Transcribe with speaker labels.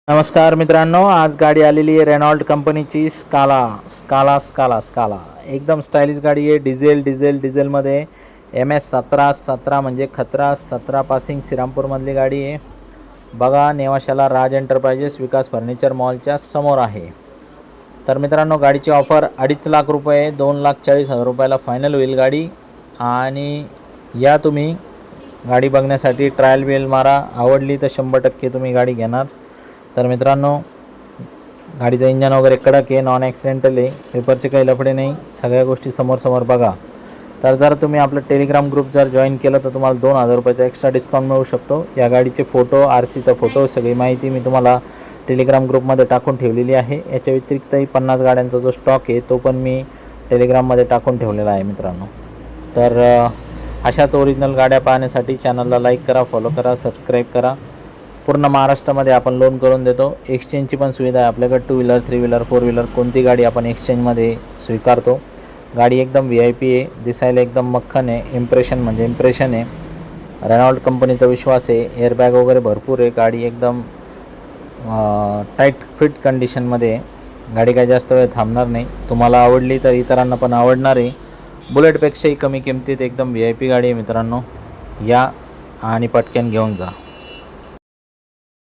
Speaker 1: नमस्कार मित्रांनो, आज गाडी आलेली आहे रेनॉल्ट कंपनीची स्काला एकदम स्टायलिश गाडी आहे। डिझेलमध्ये MS17 म्हणजे खतरा 17 पासिंग श्रीरामपूरमधली गाडी आहे। बघा, नेवाशाला राज एंटरप्राइजेस विकास फर्निचर मॉलच्या समोर आहे। तर मित्रांनो, गाडीची ऑफर 2.5 लाख रुपये, 2,40,000 रुपयाला फायनल होईल गाडी। आणि या तुम्ही गाडी बघण्यासाठी ट्रायल बिल मारा, आवडली तर 100% तुम्ही गाडी घेणार। तर मित्रांनो, गाडीचं इंजन वगैरे कडक आहे, नॉन ॲक्सिडेंटल आहे, पेपरचे काही लफडे नाही, सगळ्या गोष्टी समोर बघा। तर जर तुम्ही आपलं टेलिग्राम ग्रुप जर जॉईन केलं तर तुम्हाला 2,000 रुपयाचा एक्स्ट्रा डिस्काउंट मिळू शकतो। या गाडीचे फोटो, RCचा फोटो, सगळी माहिती मी तुम्हाला टेलिग्राम ग्रुपमध्ये टाकून ठेवलेली आहे। याच्या व्यतिरिक्तही 50 गाड्यांचा जो स्टॉक आहे तो पण मी टेलिग्राममध्ये टाकून ठेवलेला आहे मित्रांनो। तर अशाच ओरिजिनल गाड्या पाहण्यासाठी चॅनलला लाईक करा, फॉलो करा, सबस्क्राईब करा। पूर्ण महाराष्ट्रामध्ये आपण लोन करून देतो। एक्सचेंजची पण सुविधा आहे आपल्याकडे। 2 व्हीलर, 3 व्हीलर, 4 व्हीलर कोणती गाडी आपण एक्सचेंजमध्ये स्वीकारतो। गाडी एकदम VIP आहे, दिसायला एकदम मक्खन आहे, इम्प्रेशन आहे। रेनॉल्ट कंपनीचा विश्वास आहे, एअरबॅग वगैरे भरपूर आहे, गाडी एकदम टाईट फिट कंडिशनमध्ये आहे। गाडी काही जास्त वेळ थांबणार नाही। तुम्हाला आवडली तर इतरांना पण आवडणार आहे। बुलेटपेक्षाही कमी किमतीत एकदम VIP गाडी आहे मित्रांनो। या आणि पटकन घेऊन जा।